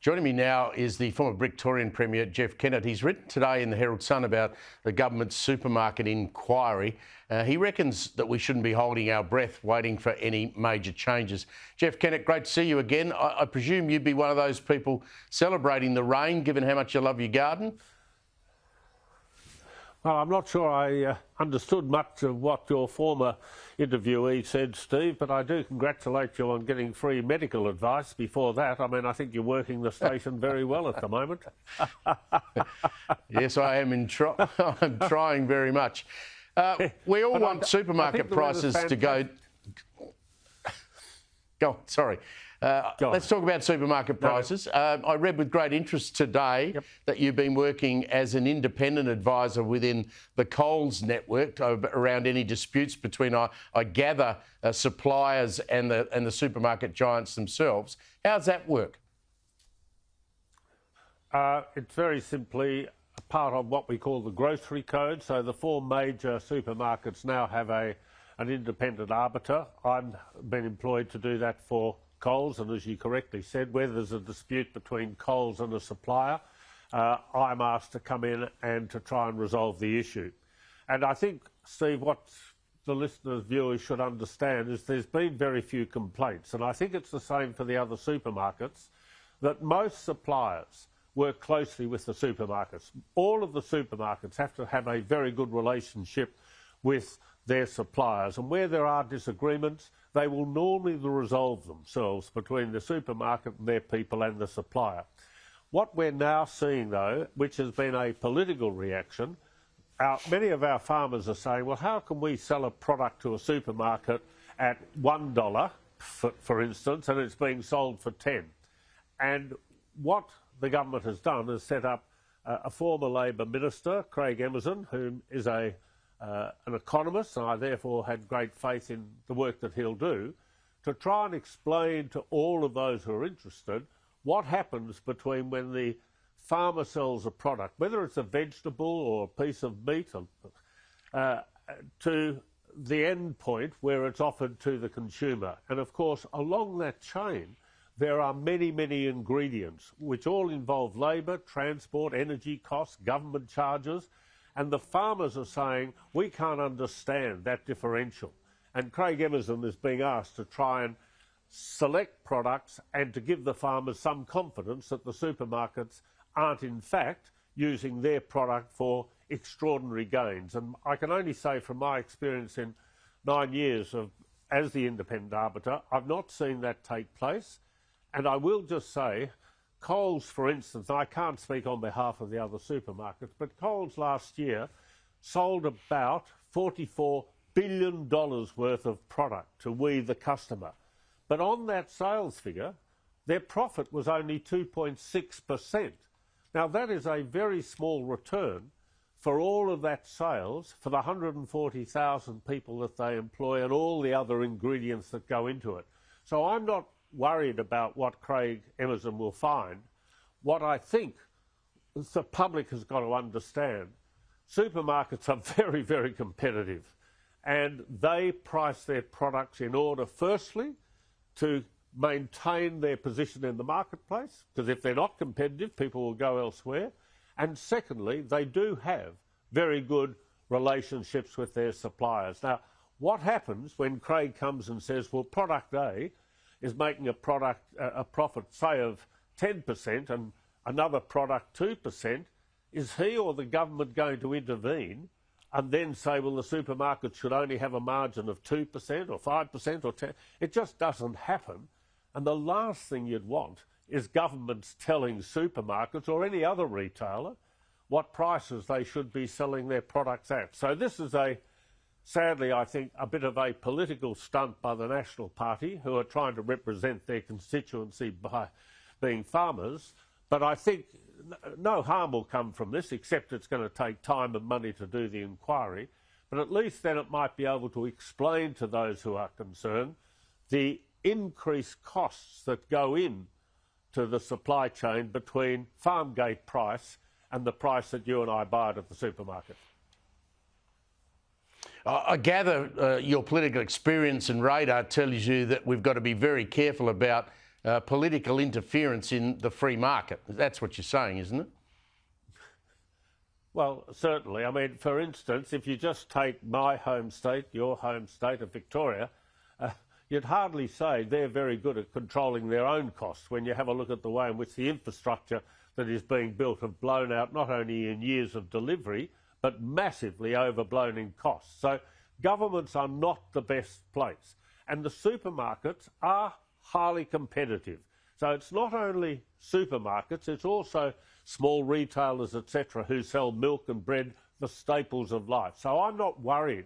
Joining me now is the former Victorian Premier, Jeff Kennett. He's written today in the Herald Sun about the government's supermarket inquiry. He reckons that we shouldn't be holding our breath waiting for any major changes. Jeff Kennett, great to see you again. I presume you'd be one of those people celebrating the rain, given how much you love your garden? Well, I'm not sure I understood much of what your former interviewee said, Steve, but I do congratulate you on getting free medical advice before that. I mean, I think you're working the station very well at the moment. Yes, I am. I'm trying very much. We all want supermarket prices to go... Go on, sorry. Let's talk about supermarket prices. I read with great interest today that you've been working as an independent advisor within the Coles network around any disputes between, I gather, suppliers and the supermarket giants themselves. How's that work? It's very simply a part of what we call the grocery code. So the four major supermarkets now have an independent arbiter. I've been employed to do that for Coles, and as you correctly said, where there's a dispute between Coles and a supplier, I'm asked to come in and to try and resolve the issue. And I think, Steve, what the listeners, viewers should understand is there's been very few complaints, and I think it's the same for the other supermarkets, that most suppliers work closely with the supermarkets. All of the supermarkets have to have a very good relationship with their suppliers, and where there are disagreements, they will normally resolve themselves between the supermarket and their people and the supplier. What we're now seeing, though, which has been a political reaction, many of our farmers are saying, well, how can we sell a product to a supermarket at $1, for instance, and it's being sold for 10? And what the government has done is set up a former Labor minister, Craig Emerson, who is an economist, and I therefore had great faith in the work that he'll do, to try and explain to all of those who are interested what happens between when the farmer sells a product, whether it's a vegetable or a piece of meat, to the end point where it's offered to the consumer. And of course, along that chain, there are many, many ingredients which all involve labour, transport, energy costs, government charges. And the farmers are saying, we can't understand that differential. And Craig Emerson is being asked to try and select products and to give the farmers some confidence that the supermarkets aren't in fact using their product for extraordinary gains. And I can only say from my experience in 9 years as the independent arbiter, I've not seen that take place. And I will just say, Coles, for instance, I can't speak on behalf of the other supermarkets, but Coles last year sold about $44 billion worth of product to we, the customer. But on that sales figure, their profit was only 2.6%. Now, that is a very small return for all of that sales, for the 140,000 people that they employ and all the other ingredients that go into it. So I'm not worried about what Craig Emerson will find. What I think the public has got to understand, supermarkets are very, very competitive, and they price their products in order, firstly, to maintain their position in the marketplace, because if they're not competitive, people will go elsewhere. And secondly, they do have very good relationships with their suppliers. Now, what happens when Craig comes and says, well, product A is making a profit, say, of 10% and another product 2%, is he or the government going to intervene and then say, well, the supermarket should only have a margin of 2% or 5% or 10%? It just doesn't happen. And the last thing you'd want is governments telling supermarkets or any other retailer what prices they should be selling their products at. So this is sadly, I think, a bit of a political stunt by the National Party, who are trying to represent their constituency by being farmers. But I think no harm will come from this, except it's going to take time and money to do the inquiry. But at least then it might be able to explain to those who are concerned the increased costs that go in to the supply chain between farm gate price and the price that you and I buy it at the supermarket. I gather your political experience and radar tells you that we've got to be very careful about political interference in the free market. That's what you're saying, isn't it? Well, certainly. I mean, for instance, if you just take my home state, your home state of Victoria, you'd hardly say they're very good at controlling their own costs when you have a look at the way in which the infrastructure that is being built have blown out not only in years of delivery, but massively overblown in costs. So governments are not the best place. And the supermarkets are highly competitive. So it's not only supermarkets, it's also small retailers, etc., who sell milk and bread, the staples of life. So I'm not worried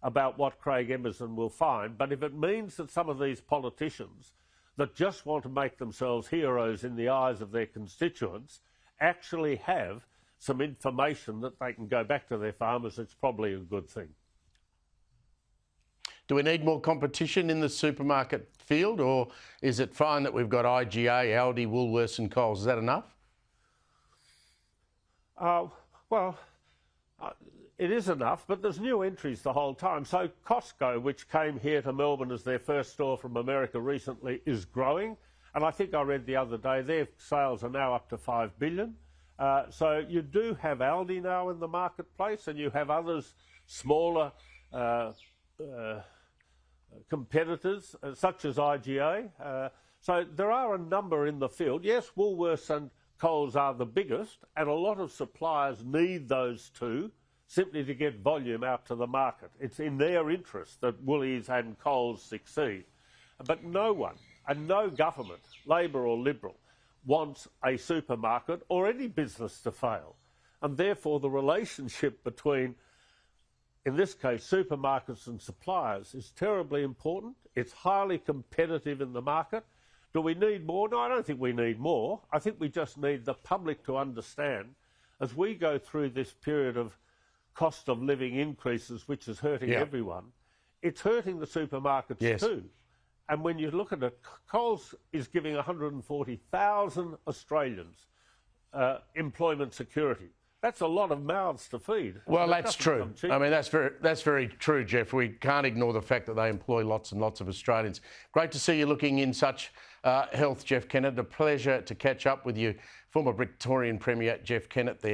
about what Craig Emerson will find, but if it means that some of these politicians that just want to make themselves heroes in the eyes of their constituents actually have some information that they can go back to their farmers, it's probably a good thing. Do we need more competition in the supermarket field, or is it fine that we've got IGA, Aldi, Woolworths and Coles? Is that enough? It is enough, but there's new entries the whole time. So Costco, which came here to Melbourne as their first store from America recently, is growing. And I think I read the other day their sales are now up to $5 billion. So you do have Aldi now in the marketplace, and you have others, smaller competitors, such as IGA. So there are a number in the field. Yes, Woolworths and Coles are the biggest, and a lot of suppliers need those two simply to get volume out to the market. It's in their interest that Woolies and Coles succeed. But no one, and no government, Labor or Liberal, wants a supermarket or any business to fail. And therefore the relationship between, in this case, supermarkets and suppliers is terribly important. It's highly competitive in the market. Do we need more? No, I don't think we need more. I think we just need the public to understand, as we go through this period of cost of living increases, which is hurting everyone, it's hurting the supermarkets too. And when you look at it, Coles is giving 140,000 Australians employment security. That's a lot of mouths to feed. Well, that's true. I mean, that's very true, Jeff. We can't ignore the fact that they employ lots and lots of Australians. Great to see you looking in such health, Jeff Kennett. A pleasure to catch up with you. Former Victorian Premier Jeff Kennett there.